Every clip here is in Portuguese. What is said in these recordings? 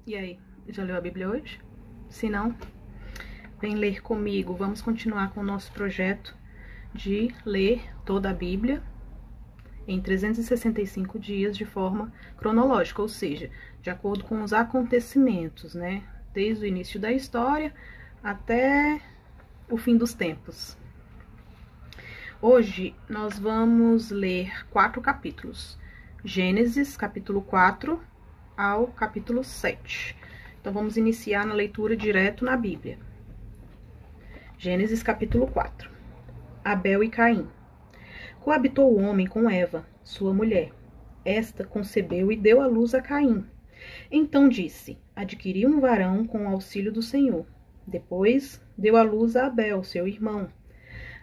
E aí, já leu a Bíblia hoje? Se não, vem ler comigo. Vamos continuar com o nosso projeto de ler toda a Bíblia em 365 dias de forma cronológica, ou seja, de acordo com os acontecimentos, né? Desde o início da história até o fim dos tempos. Hoje nós vamos ler 4 capítulos. Gênesis, capítulo 4 ao capítulo 7. Então vamos iniciar na leitura direto na Bíblia. Gênesis, capítulo 4. Abel e Caim. Coabitou o homem com Eva, sua mulher. Esta concebeu e deu à luz a Caim. Então disse: adquiri um varão com o auxílio do Senhor. Depois deu à luz a Abel, seu irmão.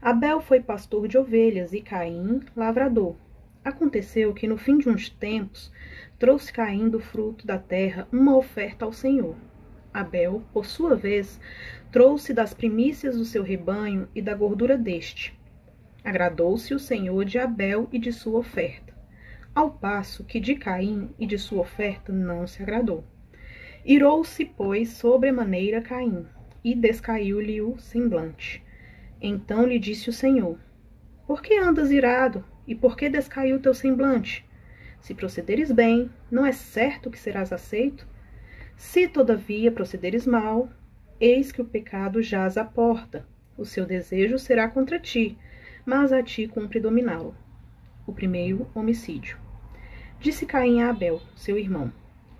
Abel foi pastor de ovelhas e Caim lavrador. Aconteceu que no fim de uns tempos trouxe Caim do fruto da terra uma oferta ao Senhor. Abel, por sua vez, trouxe das primícias do seu rebanho e da gordura deste. Agradou-se o Senhor de Abel e de sua oferta, ao passo que de Caim e de sua oferta não se agradou. Irou-se, pois, sobremaneira Caim, e descaiu-lhe o semblante. Então lhe disse o Senhor: por que andas irado, e por que descaiu teu semblante? Se procederes bem, não é certo que serás aceito? Se, todavia, procederes mal, eis que o pecado jaz à porta. O seu desejo será contra ti, mas a ti cumpre dominá-lo. O primeiro homicídio. Disse Caim a Abel, seu irmão: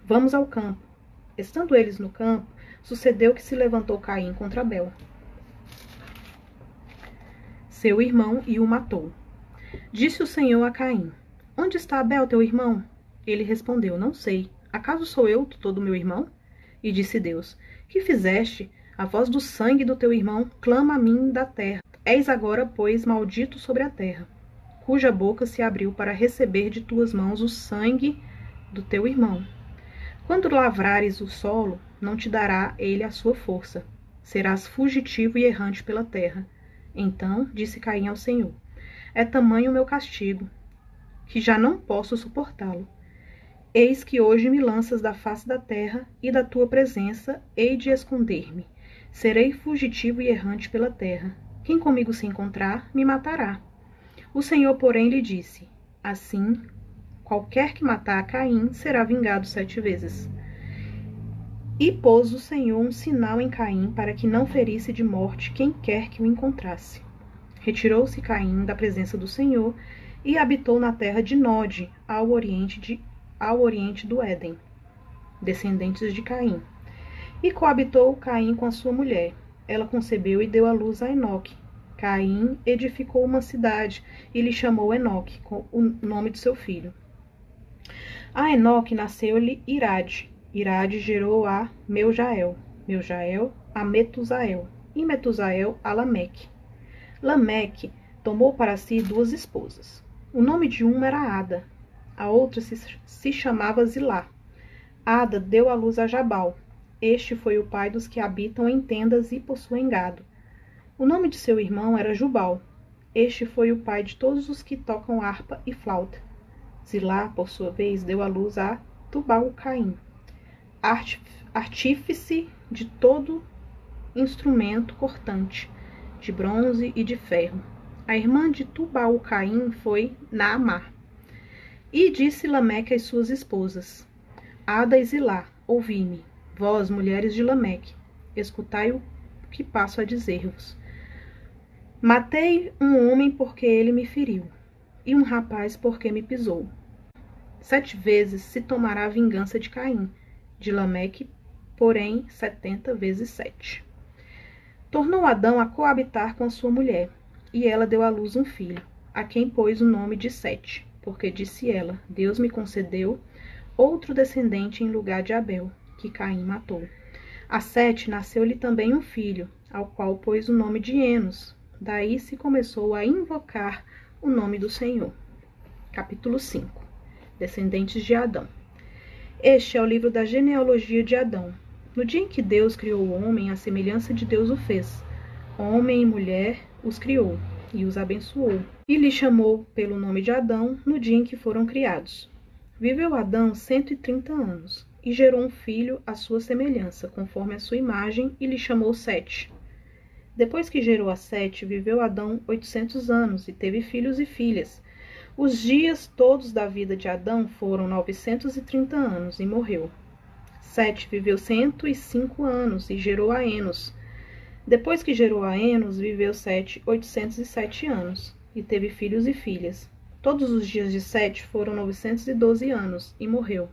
vamos ao campo. Estando eles no campo, sucedeu que se levantou Caim contra Abel, seu irmão, e o matou. Disse o Senhor a Caim: onde está Abel, teu irmão? Ele respondeu: não sei. Acaso sou eu tutor do meu irmão? E disse Deus: que fizeste? A voz do sangue do teu irmão clama a mim da terra. És agora, pois, maldito sobre a terra, cuja boca se abriu para receber de tuas mãos o sangue do teu irmão. Quando lavrares o solo, não te dará ele a sua força. Serás fugitivo e errante pela terra. Então disse Caim ao Senhor: é tamanho o meu castigo, que já não posso suportá-lo. Eis que hoje me lanças da face da terra, e da tua presença hei de esconder-me. Serei fugitivo e errante pela terra. Quem comigo se encontrar, me matará. O Senhor, porém, lhe disse: assim, qualquer que matar a Caim será vingado 7 vezes. E pôs o Senhor um sinal em Caim, para que não ferisse de morte quem quer que o encontrasse. Retirou-se Caim da presença do Senhor e habitou na terra de Nod, ao oriente do Éden, descendentes de Caim. E coabitou Caim com a sua mulher. Ela concebeu e deu à luz a Enoque. Caim edificou uma cidade e lhe chamou Enoque, com o nome de seu filho. A Enoque nasceu-lhe Irade. Irade gerou a Meujael. Meujael a Metusael. E Metusael a Lameque. Lameque tomou para si 2 esposas. O nome de uma era Ada. A outra se chamava Zilá. Ada deu à luz a Jabal. Este foi o pai dos que habitam em tendas e possuem gado. O nome de seu irmão era Jubal. Este foi o pai de todos os que tocam harpa e flauta. Zilá, por sua vez, deu à luz a Tubal-Caim, artífice de todo instrumento cortante, de bronze e de ferro. A irmã de Tubal-Caim foi Naamá. E disse Lameque às suas esposas: Ada e Zilá, ouvi-me, vós, mulheres de Lameque, escutai o que passo a dizer-vos. Matei um homem porque ele me feriu, e um rapaz porque me pisou. 7 vezes se tomará a vingança de Caim, de Lameque, porém 70 vezes 7. Tornou Adão a coabitar com a sua mulher, e ela deu à luz um filho, a quem pôs o nome de Sete, porque disse ela: Deus me concedeu outro descendente em lugar de Abel, que Caim matou. A Sete nasceu-lhe também um filho, ao qual pôs o nome de Enos. Daí se começou a invocar o nome do Senhor. Capítulo 5. Descendentes de Adão. Este é o livro da genealogia de Adão. No dia em que Deus criou o homem, à semelhança de Deus o fez. Homem e mulher os criou e os abençoou. E lhe chamou pelo nome de Adão no dia em que foram criados. Viveu Adão 130 anos e gerou um filho à sua semelhança, conforme a sua imagem, e lhe chamou Sete. Depois que gerou a Sete, viveu Adão 800 anos e teve filhos e filhas. Os dias todos da vida de Adão foram 930 anos e morreu. Sete viveu 105 anos e gerou a Enos. Depois que gerou a Enos, viveu Sete 807 anos e teve filhos e filhas. Todos os dias de Sete foram 912 anos e morreu.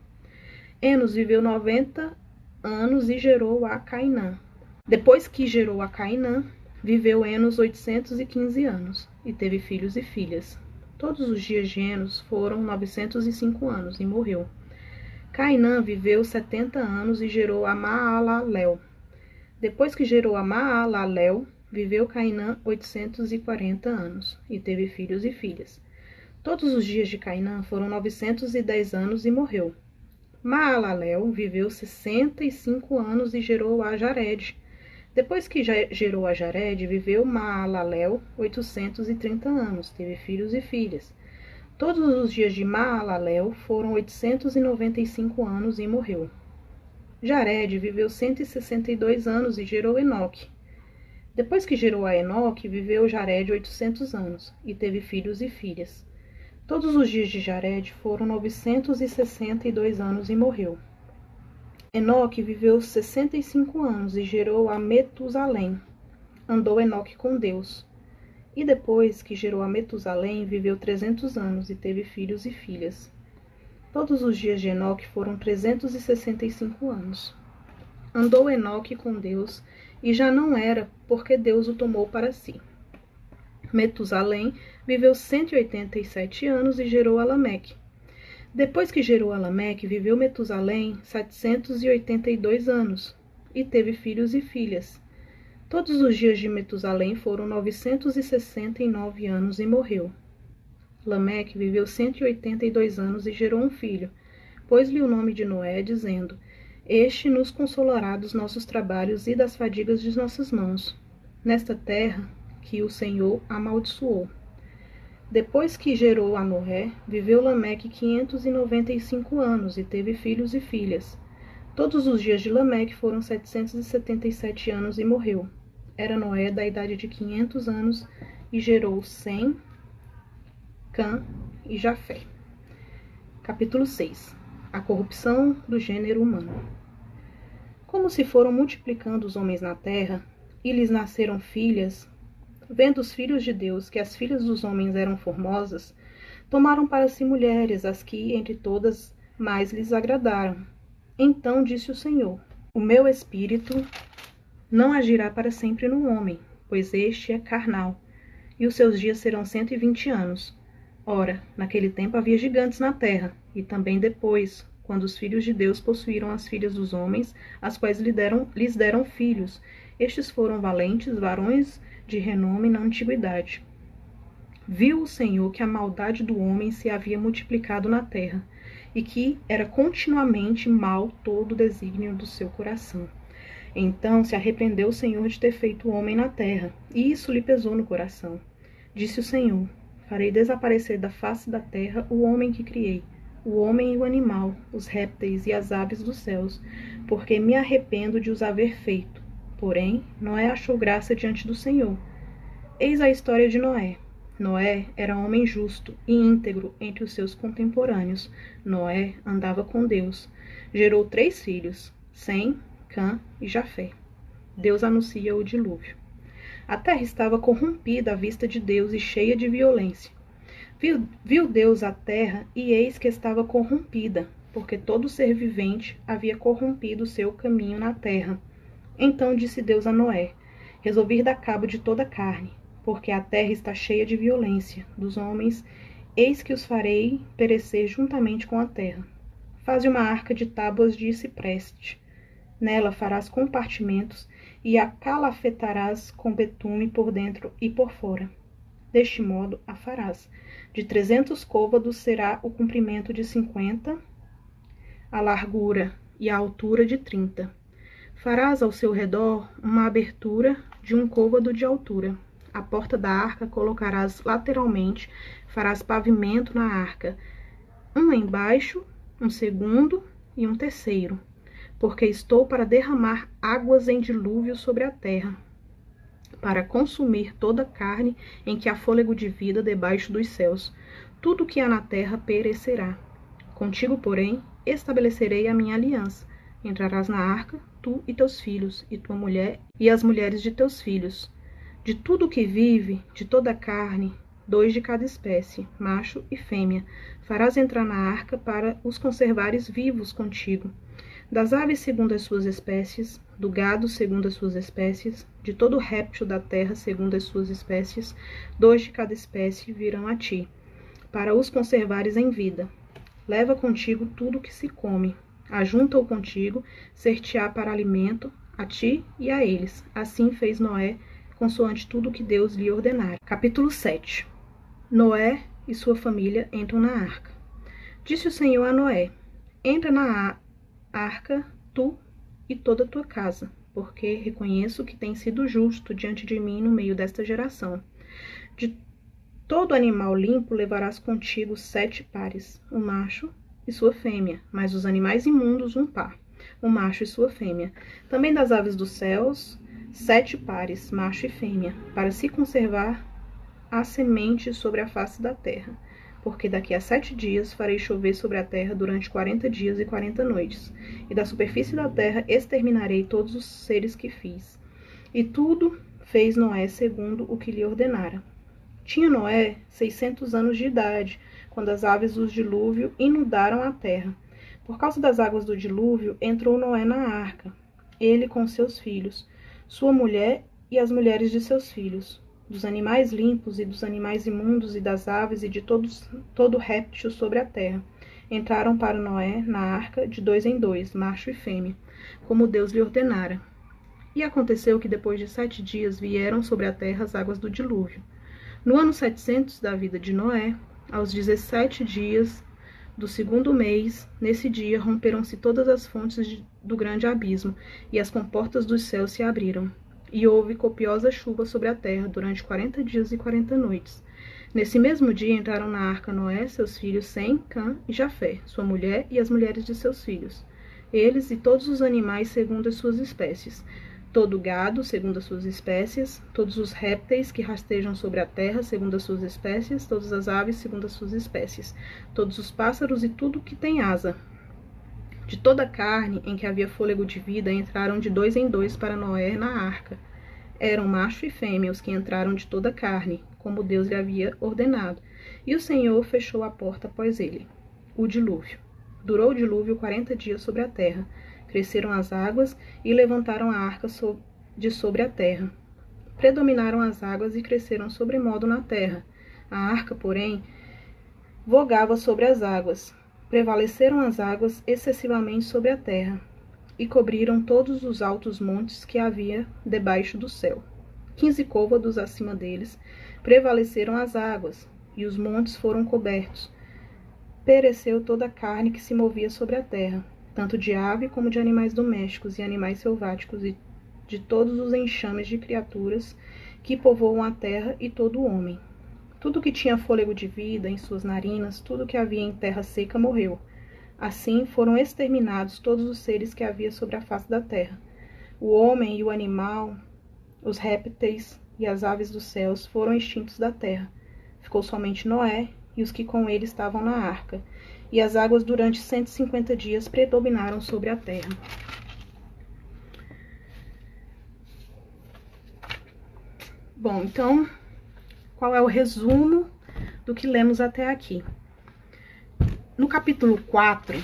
Enos viveu 90 anos e gerou a Cainã. Depois que gerou a Cainã, viveu Enos 815 anos e teve filhos e filhas. Todos os dias de Enos foram 905 anos e morreu. Cainã viveu 70 anos e gerou a Maalalel. Depois que gerou a Maalalel, viveu Cainã 840 anos e teve filhos e filhas. Todos os dias de Cainã foram 910 anos e morreu. Maalalel viveu 65 anos e gerou a Jared. Depois que gerou a Jared, viveu Maalalel 830 anos, teve filhos e filhas. Todos os dias de Maalalel foram 895 anos e morreu. Jared viveu 162 anos e gerou Enoque. Depois que gerou a Enoque, viveu Jared 800 anos e teve filhos e filhas. Todos os dias de Jared foram 962 anos e morreu. Enoque viveu 65 anos e gerou a Metusalém. Andou Enoque com Deus. E depois que gerou a Metusalém, viveu 300 anos e teve filhos e filhas. Todos os dias de Enoque foram 365 anos. Andou Enoque com Deus e já não era, porque Deus o tomou para si. Metusalém viveu 187 anos e gerou a Lameque. Depois que gerou a Lameque, viveu Metusalém 782 anos e teve filhos e filhas. Todos os dias de Metusalém foram 969 anos e morreu. Lameque viveu 182 anos e gerou um filho. Pôs-lhe o nome de Noé, dizendo: Este nos consolará dos nossos trabalhos e das fadigas de nossas mãos, nesta terra que o Senhor amaldiçoou. Depois que gerou a Noé, viveu Lameque 595 anos e teve filhos e filhas. Todos os dias de Lameque foram 777 anos e morreu. Era Noé da idade de 500 anos e gerou Sem, Cã e Jafé. Capítulo 6. A corrupção do gênero humano. Como se foram multiplicando os homens na terra, e lhes nasceram filhas, vendo os filhos de Deus que as filhas dos homens eram formosas, tomaram para si mulheres, as que entre todas mais lhes agradaram. Então disse o Senhor: O meu espírito não agirá para sempre no homem, pois este é carnal, e os seus dias serão 120 anos. Ora, naquele tempo havia gigantes na terra, e também depois, quando os filhos de Deus possuíram as filhas dos homens, as quais lhes deram filhos. Estes foram valentes, varões de renome na antiguidade. Viu o Senhor que a maldade do homem se havia multiplicado na terra, e que era continuamente mal todo o desígnio do seu coração. Então se arrependeu o Senhor de ter feito o homem na terra, e isso lhe pesou no coração. Disse o Senhor: Farei desaparecer da face da terra o homem que criei, o homem e o animal, os répteis e as aves dos céus, porque me arrependo de os haver feito. Porém, Noé achou graça diante do Senhor. Eis a história de Noé. Noé era homem justo e íntegro entre os seus contemporâneos. Noé andava com Deus. Gerou 3 filhos, Sem, Cã e Jafé. Deus anuncia o dilúvio. A terra estava corrompida à vista de Deus e cheia de violência. Viu Deus a terra, e eis que estava corrompida, porque todo ser vivente havia corrompido o seu caminho na terra. Então disse Deus a Noé: Resolvi dar cabo de toda a carne, porque a terra está cheia de violência dos homens, eis que os farei perecer juntamente com a terra. Faze uma arca de tábuas de cipreste. Nela farás compartimentos e a calafetarás com betume por dentro e por fora. Deste modo a farás. De 300 côvados será o comprimento de 50, a largura e a altura de 30. Farás ao seu redor uma abertura de 1 côvado de altura. A porta da arca colocarás lateralmente, farás pavimento na arca, um embaixo, um segundo e um terceiro, porque estou para derramar águas em dilúvio sobre a terra, para consumir toda a carne em que há fôlego de vida debaixo dos céus. Tudo que há na terra perecerá. Contigo, porém, estabelecerei a minha aliança. Entrarás na arca, tu e teus filhos, e tua mulher, e as mulheres de teus filhos. De tudo que vive, de toda a carne, 2 de cada espécie, macho e fêmea, farás entrar na arca para os conservares vivos contigo. Das aves segundo as suas espécies, do gado segundo as suas espécies, de todo réptil da terra segundo as suas espécies, 2 de cada espécie virão a ti, para os conservares em vida. Leva contigo tudo que se come, ajunta-o contigo, ser-te-á para alimento, a ti e a eles. Assim fez Noé, consoante tudo que Deus lhe ordenara. Capítulo 7. Noé e sua família entram na arca. Disse o Senhor a Noé: entra na arca, tu e toda a tua casa, porque reconheço que tens sido justo diante de mim no meio desta geração. De todo animal limpo levarás contigo 7 pares, um macho e sua fêmea, mas os animais imundos um par, um macho e sua fêmea. Também das aves dos céus, 7 pares, macho e fêmea, para se conservar a semente sobre a face da terra. Porque daqui a 7 dias farei chover sobre a terra durante 40 dias e 40 noites, e da superfície da terra exterminarei todos os seres que fiz. E tudo fez Noé segundo o que lhe ordenara. Tinha Noé 600 anos de idade, quando as aves do dilúvio inundaram a terra. Por causa das águas do dilúvio, entrou Noé na arca, ele com seus filhos, sua mulher e as mulheres de seus filhos, dos animais limpos e dos animais imundos e das aves e de todo réptil sobre a terra. Entraram para Noé na arca de 2 em 2, macho e fêmea, como Deus lhe ordenara. E aconteceu que depois de 7 dias vieram sobre a terra as águas do dilúvio. No ano 700 da vida de Noé, aos 17 dias do 2º mês, nesse dia romperam-se todas as fontes do grande abismo, e as comportas dos céus se abriram. E houve copiosa chuva sobre a terra durante 40 dias e 40 noites. Nesse mesmo dia entraram na arca Noé, seus filhos Sem, Cã e Jafé, sua mulher e as mulheres de seus filhos, eles e todos os animais segundo as suas espécies, todo o gado segundo as suas espécies, todos os répteis que rastejam sobre a terra segundo as suas espécies, todas as aves segundo as suas espécies, todos os pássaros e tudo que tem asa. De toda a carne em que havia fôlego de vida entraram de 2 em 2 para Noé na arca. Eram macho e fêmea os que entraram de toda a carne, como Deus lhe havia ordenado. E o Senhor fechou a porta após ele. O dilúvio. Durou o dilúvio 40 dias sobre a terra. Cresceram as águas e levantaram a arca de sobre a terra. Predominaram as águas e cresceram sobremodo na terra. A arca, porém, vogava sobre as águas. Prevaleceram as águas excessivamente sobre a terra, e cobriram todos os altos montes que havia debaixo do céu. 15 côvados acima deles prevaleceram as águas, e os montes foram cobertos. Pereceu toda a carne que se movia sobre a terra, tanto de ave como de animais domésticos e animais selváticos, e de todos os enxames de criaturas que povoam a terra e todo o homem. Tudo que tinha fôlego de vida em suas narinas, tudo que havia em terra seca morreu. Assim foram exterminados todos os seres que havia sobre a face da terra. O homem e o animal, os répteis e as aves dos céus foram extintos da terra. Ficou somente Noé e os que com ele estavam na arca. E as águas durante 150 dias predominaram sobre a terra. Bom, então, qual é o resumo do que lemos até aqui? No capítulo 4,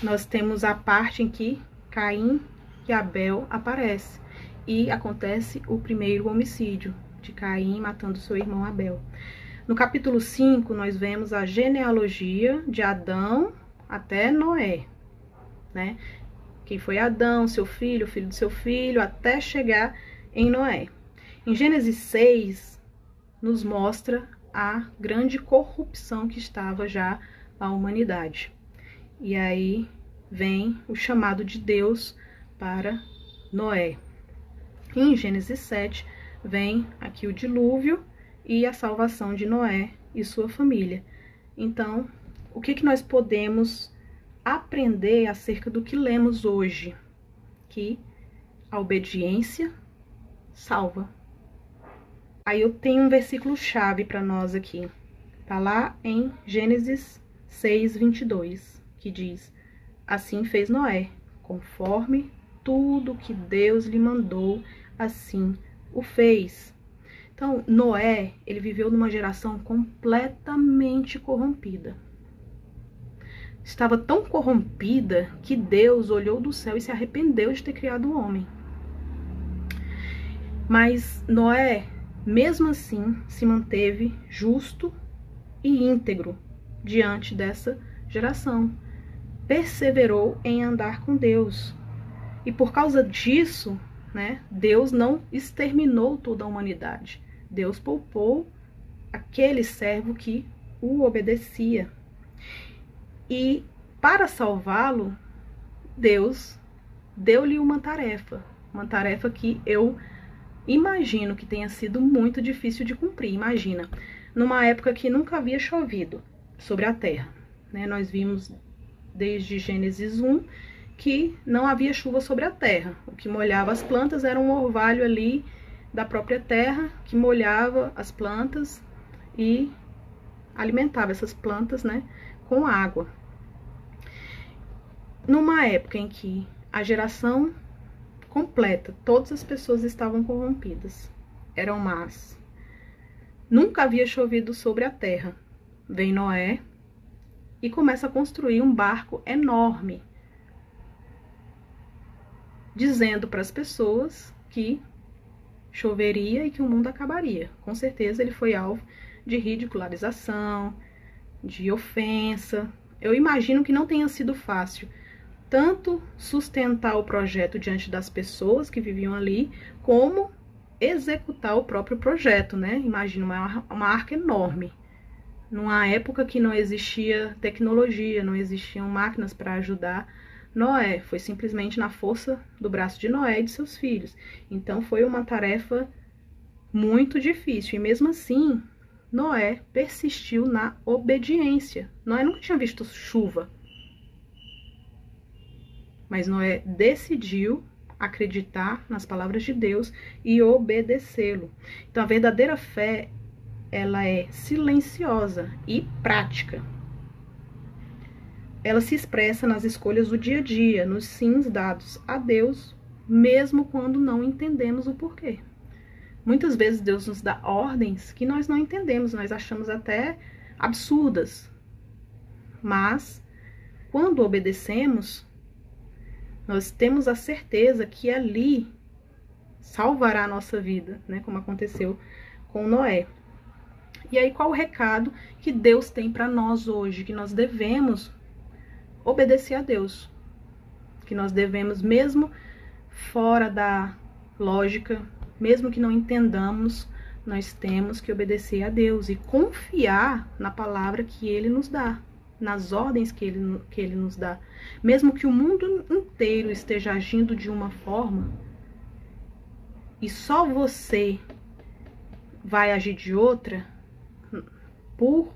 nós temos a parte em que Caim e Abel aparecem e acontece o primeiro homicídio de Caim matando seu irmão Abel. No capítulo 5, nós vemos a genealogia de Adão até Noé, né? Quem foi Adão, seu filho, o filho do seu filho, até chegar em Noé. Em Gênesis 6, nos mostra a grande corrupção que estava já a humanidade. E aí vem o chamado de Deus para Noé. Em Gênesis 7 vem aqui o dilúvio e a salvação de Noé e sua família. Então, o que nós podemos aprender acerca do que lemos hoje, que a obediência salva. Aí eu tenho um versículo chave para nós aqui. Tá lá em Gênesis 6:22, que diz: assim fez Noé, conforme tudo que Deus lhe mandou, assim o fez. Então, Noé, ele viveu numa geração completamente corrompida. Estava tão corrompida que Deus olhou do céu e se arrependeu de ter criado o homem. Mas Noé, mesmo assim, se manteve justo e íntegro diante dessa geração. Perseverou em andar com Deus. E por causa disso, né, Deus não exterminou toda a humanidade. Deus poupou aquele servo que o obedecia. E para salvá-lo, Deus deu-lhe uma tarefa que eu imagino que tenha sido muito difícil de cumprir. Imagina, numa época que nunca havia chovido sobre a terra, né? Nós vimos desde Gênesis 1 que não havia chuva sobre a terra. O que molhava as plantas era um orvalho ali da própria terra que molhava as plantas e alimentava essas plantas, né, com água. Numa época em que a geração completa, todas as pessoas estavam corrompidas, eram más, nunca havia chovido sobre a terra. Vem Noé e começa a construir um barco enorme, dizendo para as pessoas que choveria e que o mundo acabaria. Com certeza ele foi alvo de ridicularização, de ofensa. Eu imagino que não tenha sido fácil tanto sustentar o projeto diante das pessoas que viviam ali, como executar o próprio projeto, né? Imagina uma arca enorme, numa época que não existia tecnologia, não existiam máquinas para ajudar Noé. Foi simplesmente na força do braço de Noé e de seus filhos. Então foi uma tarefa muito difícil. E mesmo assim, Noé persistiu na obediência. Noé nunca tinha visto chuva. Mas Noé decidiu acreditar nas palavras de Deus e obedecê-lo. Então a verdadeira fé, ela é silenciosa e prática. Ela se expressa nas escolhas do dia a dia, nos sims dados a Deus, mesmo quando não entendemos o porquê. Muitas vezes Deus nos dá ordens que nós não entendemos, nós achamos até absurdas. Mas, quando obedecemos, nós temos a certeza que ali salvará a nossa vida, né? Como aconteceu com Noé. E aí, qual o recado que Deus tem para nós hoje? Que nós devemos obedecer a Deus. Que nós devemos, mesmo fora da lógica, mesmo que não entendamos, nós temos que obedecer a Deus e confiar na palavra que Ele nos dá, nas ordens que ele nos dá. Mesmo que o mundo inteiro esteja agindo de uma forma e só você vai agir de outra, por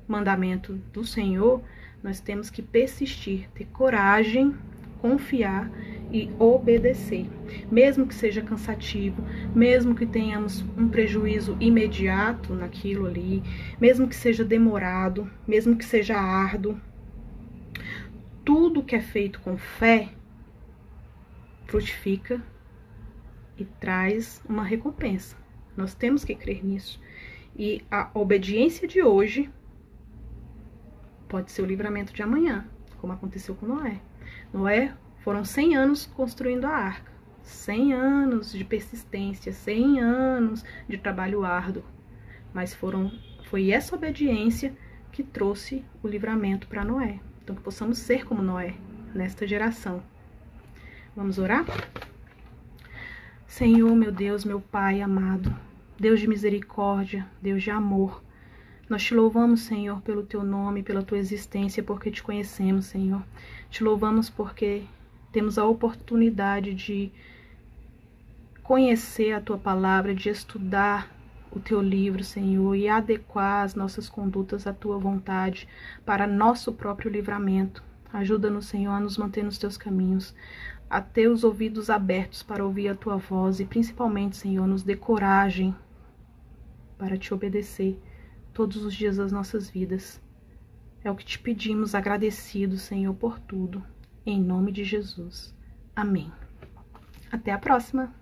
mandamento do Senhor, nós temos que persistir, ter coragem, confiar e obedecer. Mesmo que seja cansativo, mesmo que tenhamos um prejuízo imediato naquilo ali, mesmo que seja demorado, mesmo que seja árduo, tudo que é feito com fé frutifica e traz uma recompensa. Nós temos que crer nisso. E a obediência de hoje pode ser o livramento de amanhã, como aconteceu com Noé. Noé foram 100 anos construindo a arca, 100 anos de persistência, 100 anos de trabalho árduo, mas foi essa obediência que trouxe o livramento para Noé. Então que possamos ser como Noé nesta geração. Vamos orar? Senhor, meu Deus, meu Pai amado, Deus de misericórdia, Deus de amor, nós te louvamos, Senhor, pelo teu nome, pela tua existência, porque te conhecemos, Senhor. Te louvamos porque temos a oportunidade de conhecer a tua palavra, de estudar o teu livro, Senhor, e adequar as nossas condutas à tua vontade para nosso próprio livramento. Ajuda-nos, Senhor, a nos manter nos teus caminhos, a ter os ouvidos abertos para ouvir a tua voz e, principalmente, Senhor, nos dê coragem para te obedecer todos os dias das nossas vidas. É o que te pedimos, agradecidos, Senhor, por tudo. Em nome de Jesus. Amém. Até a próxima!